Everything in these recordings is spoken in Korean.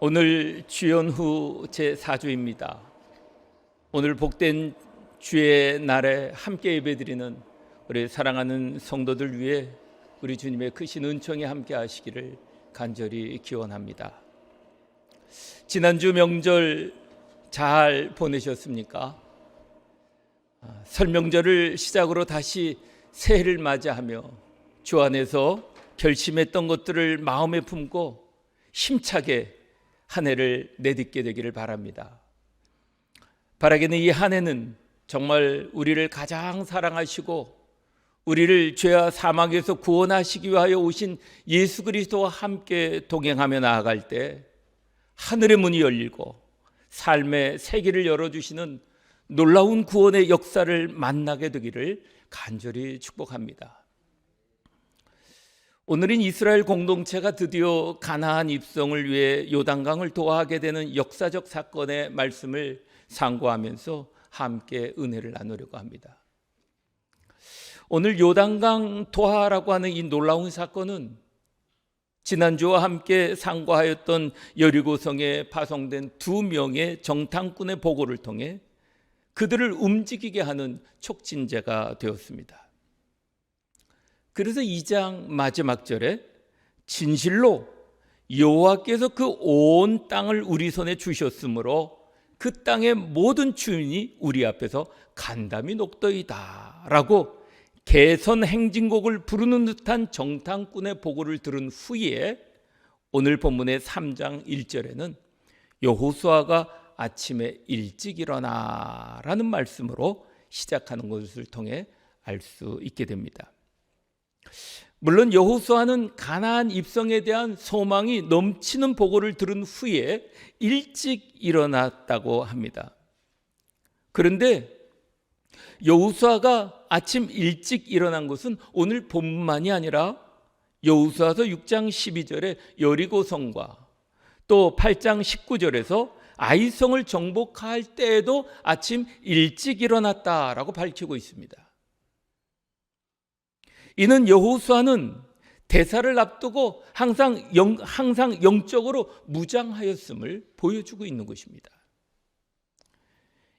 오늘 주연후 제4주입니다. 오늘 복된 주의 날에 함께 예배드리는 우리 사랑하는 성도들 위해 우리 주님의 크신 은총이 함께 하시기를 간절히 기원합니다. 지난주 명절 잘 보내셨습니까? 설 명절을 시작으로 다시 새해를 맞이하며 주 안에서 결심했던 것들을 마음에 품고 힘차게 한 해를 내딛게 되기를 바랍니다. 바라기는 이 한 해는 정말 우리를 가장 사랑하시고 우리를 죄와 사망에서 구원하시기 위하여 오신 예수 그리스도와 함께 동행하며 나아갈 때 하늘의 문이 열리고 삶의 세계를 열어주시는 놀라운 구원의 역사를 만나게 되기를 간절히 축복합니다. 오늘은 이스라엘 공동체가 드디어 가나안 입성을 위해 요단강을 도하게 되는 역사적 사건의 말씀을 상고하면서 함께 은혜를 나누려고 합니다. 오늘 요단강 도하라고 하는 이 놀라운 사건은 지난주와 함께 상고하였던 여리고성에 파송된 2명의 정탐꾼의 보고를 통해 그들을 움직이게 하는 촉진제가 되었습니다. 그래서 2장 마지막 절에 진실로 여호와께서 그 온 땅을 우리 손에 주셨으므로 그 땅의 모든 주인이 우리 앞에서 간담이 녹더이다 라고 개선 행진곡을 부르는 듯한 정탐꾼의 보고를 들은 후에 오늘 본문의 3장 1절에는 여호수아가 아침에 일찍 일어나 라는 말씀으로 시작하는 것을 통해 알 수 있게 됩니다. 물론 여호수아는 가나안 입성에 대한 소망이 넘치는 보고를 들은 후에 일찍 일어났다고 합니다. 그런데 여호수아가 아침 일찍 일어난 것은 오늘 본문만이 아니라 여호수아서 6장 12절에 여리고성과 또 8장 19절에서 아이성을 정복할 때에도 아침 일찍 일어났다라고 밝히고 있습니다. 이는 여호수아는 대사를 앞두고 항상 영적으로 무장하였음을 보여주고 있는 것입니다.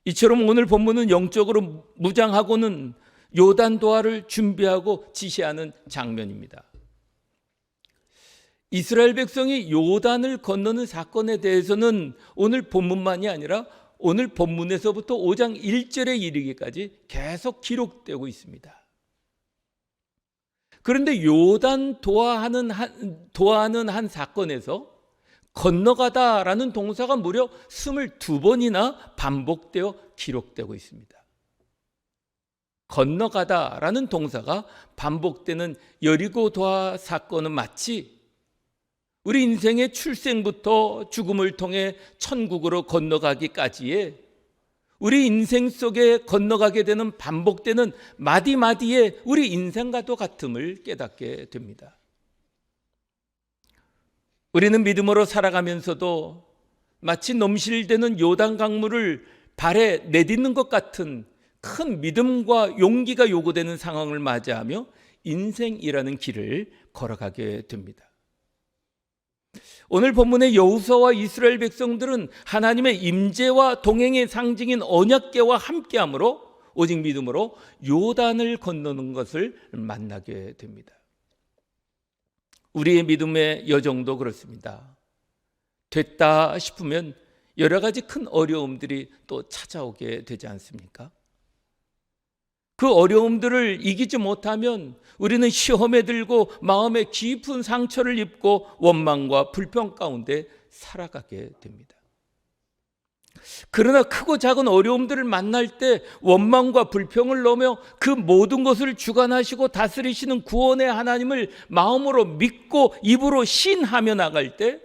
이처럼 오늘 본문은 영적으로 무장하고는 요단 도하를 준비하고 지시하는 장면입니다. 이스라엘 백성이 요단을 건너는 사건에 대해서는 오늘 본문만이 아니라 오늘 본문에서부터 5장 1절에 이르기까지 계속 기록되고 있습니다. 그런데 요단 도하는 한 사건에서 건너가다라는 동사가 무려 22번이나 반복되어 기록되고 있습니다. 건너가다라는 동사가 반복되는 여리고 도하 사건은 마치 우리 인생의 출생부터 죽음을 통해 천국으로 건너가기까지의 우리 인생 속에 건너가게 되는 반복되는 마디마디의 우리 인생과도 같음을 깨닫게 됩니다. 우리는 믿음으로 살아가면서도 마치 넘실대는 요단 강물을 발에 내딛는 것 같은 큰 믿음과 용기가 요구되는 상황을 맞이하며 인생이라는 길을 걸어가게 됩니다. 오늘 본문의 여호수아와 이스라엘 백성들은 하나님의 임재와 동행의 상징인 언약궤와 함께함으로 오직 믿음으로 요단을 건너는 것을 만나게 됩니다. 우리의 믿음의 여정도 그렇습니다. 됐다 싶으면 여러 가지 큰 어려움들이 또 찾아오게 되지 않습니까? 그 어려움들을 이기지 못하면 우리는 시험에 들고 마음에 깊은 상처를 입고 원망과 불평 가운데 살아가게 됩니다. 그러나 크고 작은 어려움들을 만날 때 원망과 불평을 넘어 그 모든 것을 주관하시고 다스리시는 구원의 하나님을 마음으로 믿고 입으로 신하며 나갈 때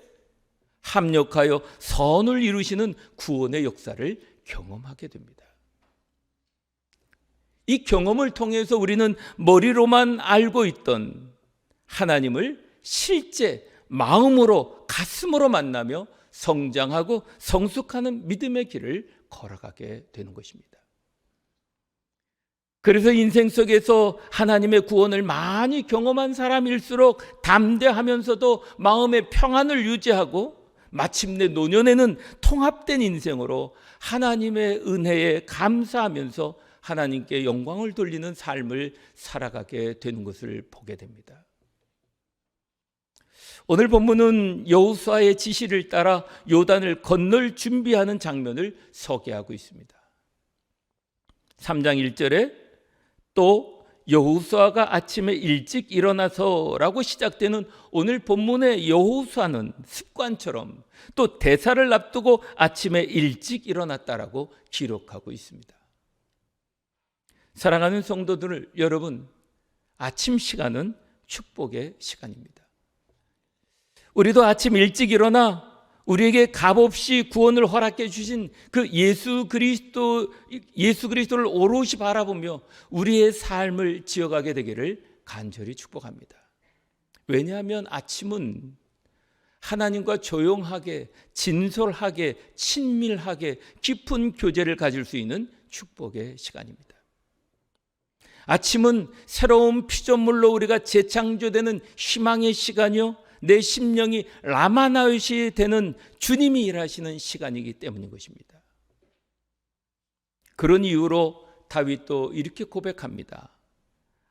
합력하여 선을 이루시는 구원의 역사를 경험하게 됩니다. 이 경험을 통해서 우리는 머리로만 알고 있던 하나님을 실제 마음으로 가슴으로 만나며 성장하고 성숙하는 믿음의 길을 걸어가게 되는 것입니다. 그래서 인생 속에서 하나님의 구원을 많이 경험한 사람일수록 담대하면서도 마음의 평안을 유지하고 마침내 노년에는 통합된 인생으로 하나님의 은혜에 감사하면서 하나님께 영광을 돌리는 삶을 살아가게 되는 것을 보게 됩니다. 오늘 본문은 여호수아의 지시를 따라 요단을 건널 준비하는 장면을 소개하고 있습니다. 3장 1절에 또 여호수아가 아침에 일찍 일어나서라고 시작되는 오늘 본문의 여호수아는 습관처럼 또 대사를 앞두고 아침에 일찍 일어났다라고 기록하고 있습니다. 사랑하는 성도들 여러분, 아침 시간은 축복의 시간입니다. 우리도 아침 일찍 일어나 우리에게 값없이 구원을 허락해 주신 그 예수 그리스도를 오롯이 바라보며 우리의 삶을 지어가게 되기를 간절히 축복합니다. 왜냐하면 아침은 하나님과 조용하게, 진솔하게, 친밀하게 깊은 교제를 가질 수 있는 축복의 시간입니다. 아침은 새로운 피조물로 우리가 재창조되는 희망의 시간이요, 내 심령이 라마나윗이 되는 주님이 일하시는 시간이기 때문인 것입니다. 그런 이유로 다윗도 이렇게 고백합니다.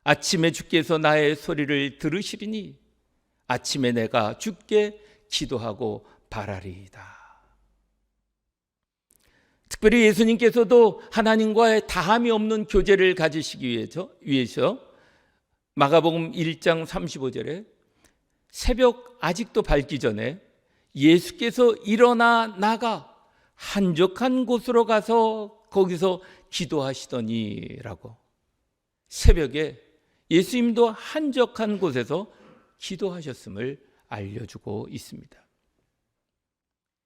아침에 주께서 나의 소리를 들으시리니 아침에 내가 주께 기도하고 바라리이다. 특별히 예수님께서도 하나님과의 다함이 없는 교제를 가지시기 위해서 마가복음 1장 35절에 새벽 아직도 밝기 전에 예수께서 일어나 나가 한적한 곳으로 가서 거기서 기도하시더니라고, 새벽에 예수님도 한적한 곳에서 기도하셨음을 알려주고 있습니다.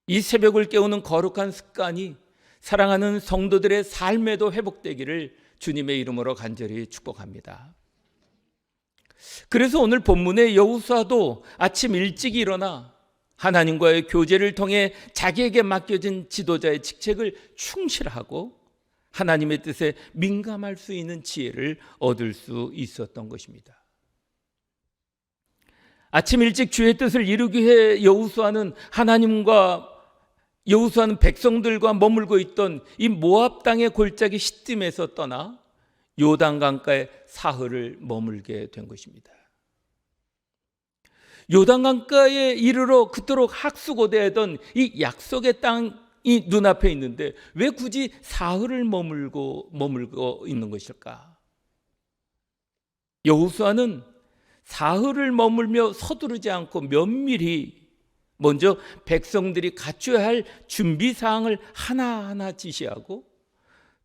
이 새벽을 깨우는 거룩한 습관이 사랑하는 성도들의 삶에도 회복되기를 주님의 이름으로 간절히 축복합니다. 그래서 오늘 본문의 여호수아도 아침 일찍 일어나 하나님과의 교제를 통해 자기에게 맡겨진 지도자의 직책을 충실하고 하나님의 뜻에 민감할 수 있는 지혜를 얻을 수 있었던 것입니다. 아침 일찍 주의 뜻을 이루기 위해 여호수아는 백성들과 머물고 있던 이 모압 땅의 골짜기 시딤에서 떠나 요단강가의 사흘을 머물게 된 것입니다. 요단강가에 이르러 그토록 학수고대하던 이 약속의 땅이 눈앞에 있는데 왜 굳이 사흘을 머물고 있는 것일까? 여호수아는 사흘을 머물며 서두르지 않고 면밀히 먼저 백성들이 갖춰야 할 준비 사항을 하나하나 지시하고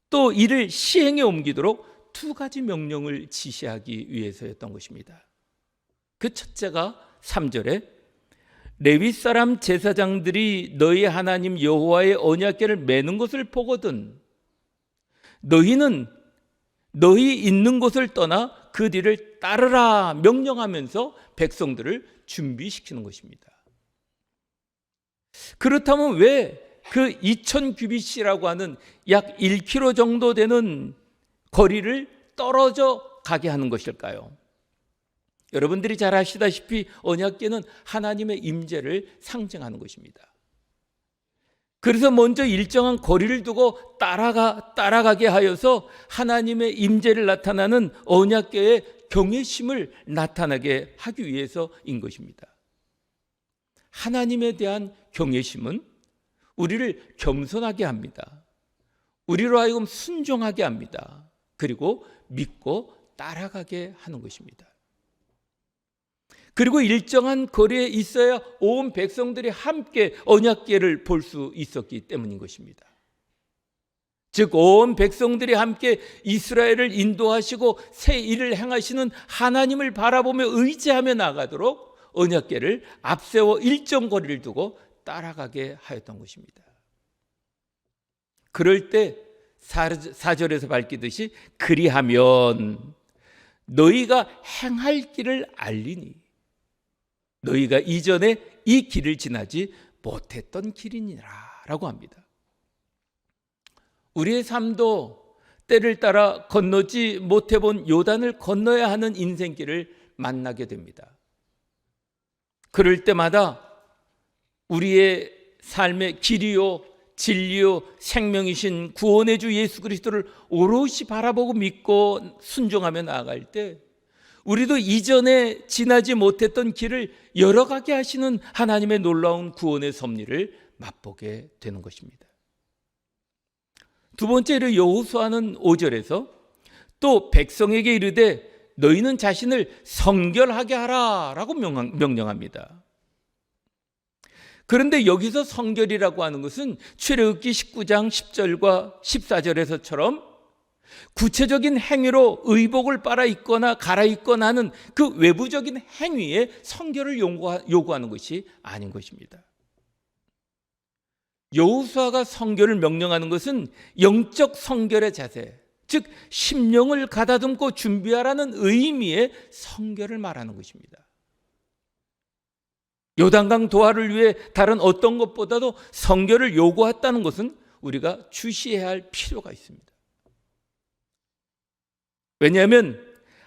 또 이를 시행에 옮기도록 두 가지 명령을 지시하기 위해서였던 것입니다. 그 첫째가 3절에 레위 사람 제사장들이 너희 하나님 여호와의 언약궤를 매는 것을 보거든 너희는 너희 있는 곳을 떠나 그 뒤를 따르라 명령하면서 백성들을 준비시키는 것입니다. 그렇다면 왜 그 2000규빗이라고 하는 약 1km 정도 되는 거리를 떨어져 가게 하는 것일까요? 여러분들이 잘 아시다시피 언약궤는 하나님의 임재를 상징하는 것입니다. 그래서 먼저 일정한 거리를 두고 따라가게 하여서 하나님의 임재를 나타나는 언약궤의 경외심을 나타나게 하기 위해서인 것입니다. 하나님에 대한 경외심은 우리를 겸손하게 합니다. 우리로 하여금 순종하게 합니다. 그리고 믿고 따라가게 하는 것입니다. 그리고 일정한 거리에 있어야 온 백성들이 함께 언약궤를 볼 수 있었기 때문인 것입니다. 즉 온 백성들이 함께 이스라엘을 인도하시고 새 일을 행하시는 하나님을 바라보며 의지하며 나가도록 언약궤를 앞세워 일정 거리를 두고 따라가게 하였던 것입니다. 그럴 때 4절에서 밝히듯이 그리하면 너희가 행할 길을 알리니 너희가 이전에 이 길을 지나지 못했던 길이니라 라고 합니다. 우리의 삶도 때를 따라 건너지 못해본 요단을 건너야 하는 인생길을 만나게 됩니다. 그럴 때마다 우리의 삶의 길이요 진리요 생명이신 구원의 주 예수 그리스도를 오롯이 바라보고 믿고 순종하며 나아갈 때 우리도 이전에 지나지 못했던 길을 열어가게 하시는 하나님의 놀라운 구원의 섭리를 맛보게 되는 것입니다. 두 번째로 여호수아는 5절에서 또 백성에게 이르되 너희는 자신을 성결하게 하라 라고 명령합니다. 그런데 여기서 성결이라고 하는 것은 출애굽기 19장 10절과 14절에서처럼 구체적인 행위로 의복을 빨아 입거나 갈아입거나 하는 그 외부적인 행위에 성결을 요구하는 것이 아닌 것입니다. 여호수아가 성결을 명령하는 것은 영적 성결의 자세, 즉 심령을 가다듬고 준비하라는 의미의 성결을 말하는 것입니다. 요단강 도하를 위해 다른 어떤 것보다도 성결을 요구했다는 것은 우리가 주시해야 할 필요가 있습니다. 왜냐하면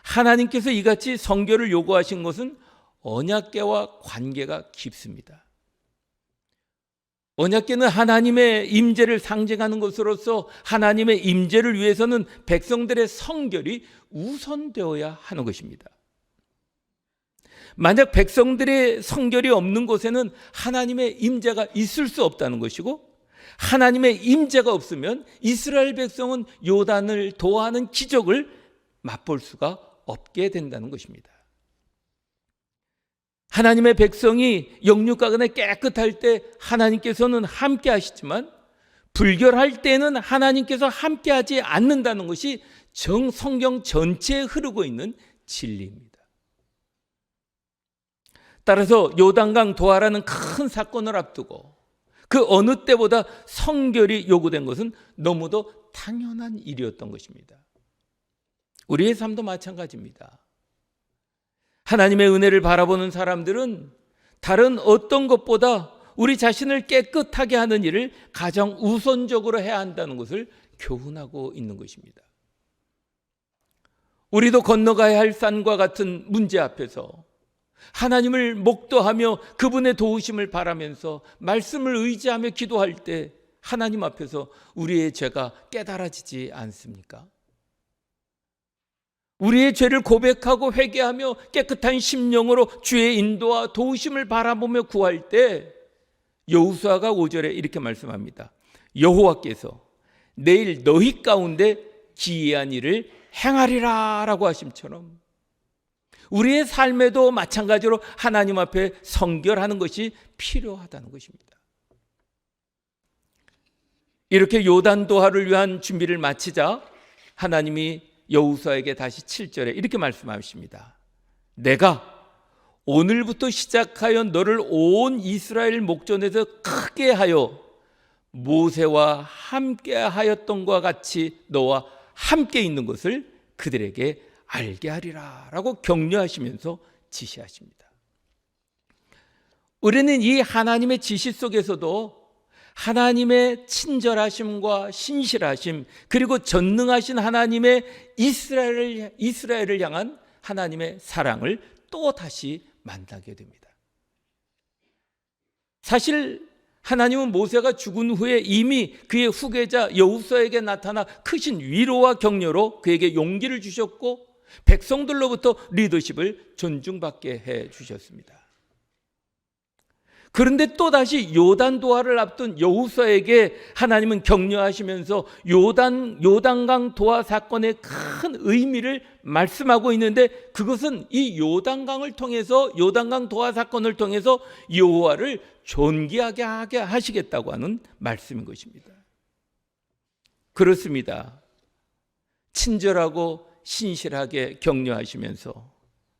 하나님께서 이같이 성결을 요구하신 것은 언약궤와 관계가 깊습니다. 언약궤는 하나님의 임재를 상징하는 것으로서 하나님의 임재를 위해서는 백성들의 성결이 우선되어야 하는 것입니다. 만약 백성들의 성결이 없는 곳에는 하나님의 임재가 있을 수 없다는 것이고 하나님의 임재가 없으면 이스라엘 백성은 요단을 도하는 기적을 맛볼 수가 없게 된다는 것입니다. 하나님의 백성이 영육가근에 깨끗할 때 하나님께서는 함께 하시지만 불결할 때는 하나님께서 함께 하지 않는다는 것이 성경 전체에 흐르고 있는 진리입니다. 따라서 요단강 도하라는 큰 사건을 앞두고 그 어느 때보다 성결이 요구된 것은 너무도 당연한 일이었던 것입니다. 우리의 삶도 마찬가지입니다. 하나님의 은혜를 바라보는 사람들은 다른 어떤 것보다 우리 자신을 깨끗하게 하는 일을 가장 우선적으로 해야 한다는 것을 교훈하고 있는 것입니다. 우리도 건너가야 할 산과 같은 문제 앞에서 하나님을 목도하며 그분의 도우심을 바라면서 말씀을 의지하며 기도할 때 하나님 앞에서 우리의 죄가 깨달아지지 않습니까? 우리의 죄를 고백하고 회개하며 깨끗한 심령으로 주의 인도와 도우심을 바라보며 구할 때 여호수아가 5절에 이렇게 말씀합니다. 여호와께서 내일 너희 가운데 기이한 일을 행하리라 라고 하심처럼 우리의 삶에도 마찬가지로 하나님 앞에 성결하는 것이 필요하다는 것입니다. 이렇게 요단 도하를 위한 준비를 마치자 하나님이 여호수아에게 다시 7절에 이렇게 말씀하십니다. 내가 오늘부터 시작하여 너를 온 이스라엘 목전에서 크게 하여 모세와 함께 하였던 것과 같이 너와 함께 있는 것을 그들에게 알게 하리라 라고 격려하시면서 지시하십니다. 우리는 이 하나님의 지시 속에서도 하나님의 친절하심과 신실하심 그리고 전능하신 하나님의 이스라엘을 향한 하나님의 사랑을 또 다시 만나게 됩니다. 사실 하나님은 모세가 죽은 후에 이미 그의 후계자 여호수아에게 나타나 크신 위로와 격려로 그에게 용기를 주셨고 백성들로부터 리더십을 존중받게 해 주셨습니다. 그런데 또다시 요단 도하를 앞둔 여호수아에게 하나님은 격려하시면서 요단강 도하 사건의 큰 의미를 말씀하고 있는데, 그것은 이 요단강을 통해서, 요단강 도하 사건을 통해서 여호와를 존귀하게 하게 하시겠다고 하는 말씀인 것입니다. 그렇습니다. 친절하고 신실하게 격려하시면서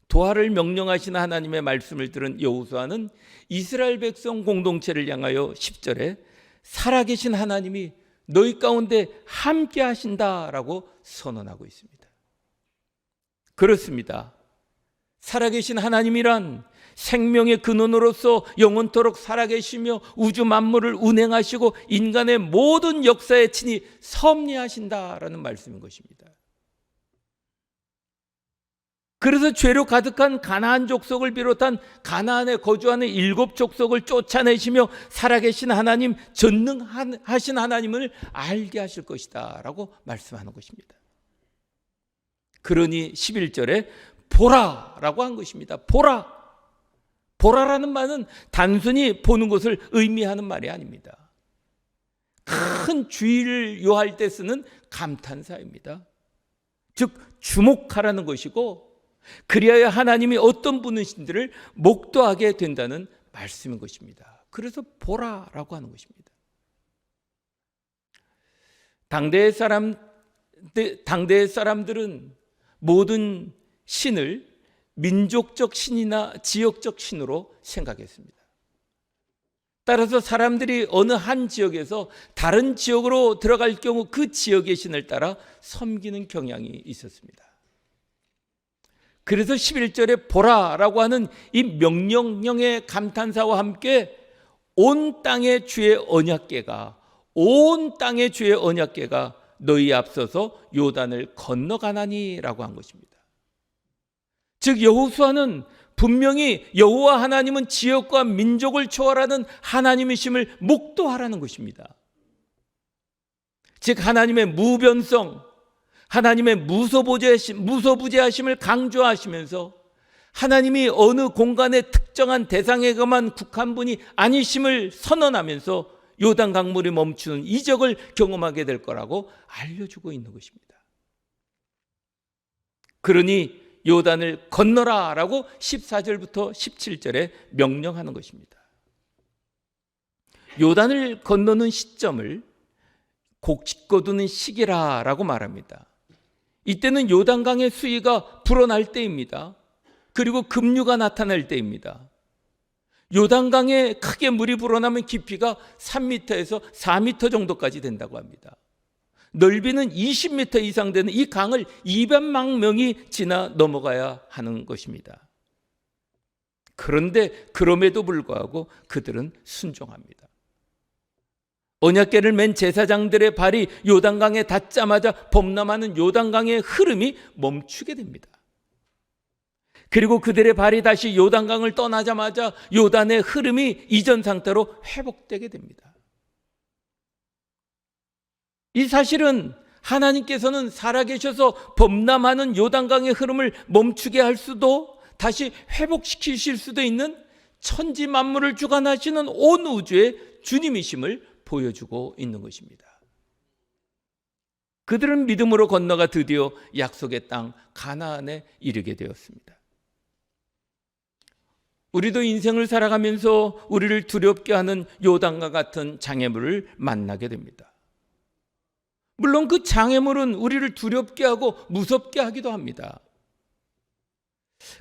도하를 명령하시는 하나님의 말씀을 들은 여호수아는 이스라엘 백성 공동체를 향하여 10절에 살아계신 하나님이 너희 가운데 함께 하신다라고 선언하고 있습니다. 그렇습니다. 살아계신 하나님이란 생명의 근원으로서 영원토록 살아계시며 우주 만물을 운행하시고 인간의 모든 역사에 친히 섭리하신다라는 말씀인 것입니다. 그래서 죄로 가득한 가나안 족속을 비롯한 가나안에 거주하는 7 족속을 쫓아내시며 살아계신 하나님, 전능하신 하나님을 알게 하실 것이다 라고 말씀하는 것입니다. 그러니 11절에 보라라고 한 것입니다. 보라라는 말은 단순히 보는 것을 의미하는 말이 아닙니다. 큰 주의를 요할 때 쓰는 감탄사입니다. 즉 주목하라는 것이고, 그리하여 하나님이 어떤 분이신지를 목도하게 된다는 말씀인 것입니다. 그래서 보라라고 하는 것입니다. 당대의 사람들은 모든 신을 민족적 신이나 지역적 신으로 생각했습니다. 따라서 사람들이 어느 한 지역에서 다른 지역으로 들어갈 경우 그 지역의 신을 따라 섬기는 경향이 있었습니다. 그래서 11절에 보라라고 하는 이 명령형의 감탄사와 함께 온 땅의 주의 언약궤가 너희 앞서서 요단을 건너가나니라고 한 것입니다. 즉 여호수아는 분명히 여호와 하나님은 지역과 민족을 초월하는 하나님이심을 목도하라는 것입니다. 즉 하나님의 무변성, 하나님의 무소부재하심을 강조하시면서 하나님이 어느 공간의 특정한 대상에게만 국한 분이 아니심을 선언하면서 요단 강물이 멈추는 이적을 경험하게 될 거라고 알려주고 있는 것입니다. 그러니 요단을 건너라 라고 14절부터 17절에 명령하는 것입니다. 요단을 건너는 시점을 곡짓거두는 시기라라고 말합니다. 이때는 요단강의 수위가 불어날 때입니다. 그리고 급류가 나타날 때입니다. 요단강에 크게 물이 불어나면 깊이가 3m에서 4m 정도까지 된다고 합니다. 넓이는 20m 이상 되는 이 강을 200만 명이 지나 넘어가야 하는 것입니다. 그런데 그럼에도 불구하고 그들은 순종합니다. 언약궤를 맨 제사장들의 발이 요단강에 닿자마자 범람하는 요단강의 흐름이 멈추게 됩니다. 그리고 그들의 발이 다시 요단강을 떠나자마자 요단의 흐름이 이전 상태로 회복되게 됩니다. 이 사실은 하나님께서는 살아계셔서 범람하는 요단강의 흐름을 멈추게 할 수도 다시 회복시키실 수도 있는 천지 만물을 주관하시는 온 우주의 주님이심을 보여주고 있는 것입니다. 그들은 믿음으로 건너가 드디어 약속의 땅 가나안에 이르게 되었습니다. 우리도 인생을 살아가면서 우리를 두렵게 하는 요단과 같은 장애물을 만나게 됩니다. 물론 그 장애물은 우리를 두렵게 하고 무섭게 하기도 합니다.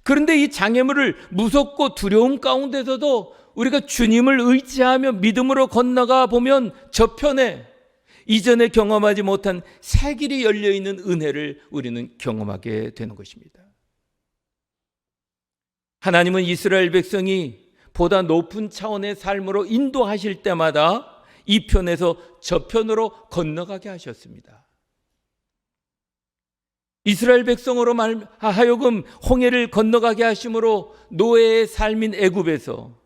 그런데 이 장애물을 무섭고 두려움 가운데서도 우리가 주님을 의지하며 믿음으로 건너가 보면 저편에 이전에 경험하지 못한 새 길이 열려있는 은혜를 우리는 경험하게 되는 것입니다. 하나님은 이스라엘 백성이 보다 높은 차원의 삶으로 인도하실 때마다 이 편에서 저편으로 건너가게 하셨습니다. 이스라엘 백성으로 하여금 홍해를 건너가게 하심으로 노예의 삶인 애굽에서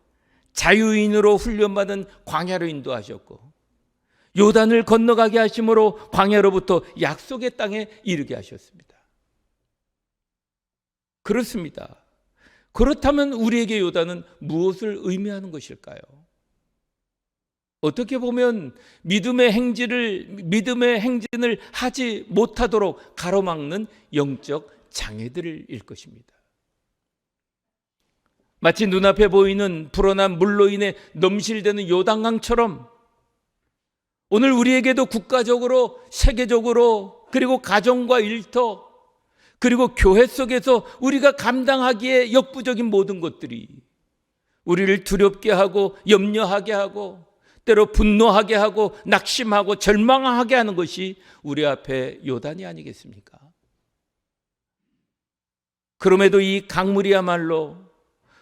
자유인으로 훈련받은 광야로 인도하셨고 요단을 건너가게 하심으로 광야로부터 약속의 땅에 이르게 하셨습니다. 그렇습니다. 그렇다면 우리에게 요단은 무엇을 의미하는 것일까요? 어떻게 보면 믿음의 행진을 하지 못하도록 가로막는 영적 장애들일 것입니다. 마치 눈앞에 보이는 불어난 물로 인해 넘실대는 요단강처럼 오늘 우리에게도 국가적으로, 세계적으로, 그리고 가정과 일터, 그리고 교회 속에서 우리가 감당하기에 역부족인 모든 것들이 우리를 두렵게 하고 염려하게 하고 때로 분노하게 하고 낙심하고 절망하게 하는 것이 우리 앞에 요단이 아니겠습니까? 그럼에도 이 강물이야말로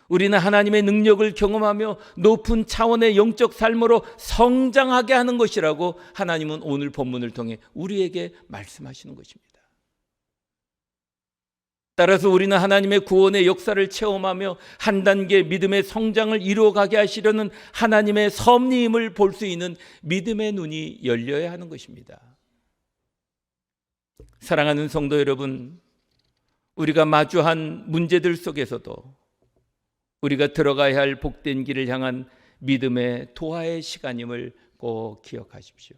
우리는 하나님의 능력을 경험하며 높은 차원의 영적 삶으로 성장하게 하는 것이라고 하나님은 오늘 본문을 통해 우리에게 말씀하시는 것입니다. 따라서 우리는 하나님의 구원의 역사를 체험하며 한 단계 믿음의 성장을 이루어가게 하시려는 하나님의 섭리임을 볼 수 있는 믿음의 눈이 열려야 하는 것입니다. 사랑하는 성도 여러분, 우리가 마주한 문제들 속에서도 우리가 들어가야 할 복된 길을 향한 믿음의 도하의 시간임을 꼭 기억하십시오.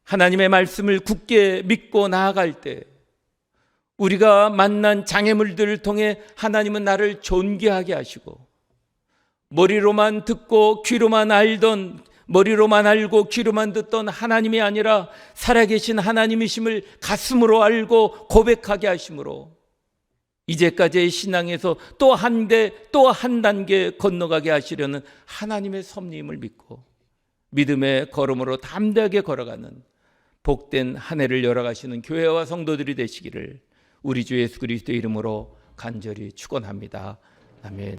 하나님의 말씀을 굳게 믿고 나아갈 때 우리가 만난 장애물들을 통해 하나님은 나를 존귀하게 하시고 머리로만 듣고 귀로만 알던 머리로만 알고 귀로만 듣던 하나님이 아니라 살아계신 하나님이심을 가슴으로 알고 고백하게 하심으로 이제까지의 신앙에서 또 한 단계 건너가게 하시려는 하나님의 섭리임을 믿고 믿음의 걸음으로 담대하게 걸어가는 복된 한 해를 열어가시는 교회와 성도들이 되시기를 우리 주 예수 그리스도의 이름으로 간절히 축원합니다. 아멘.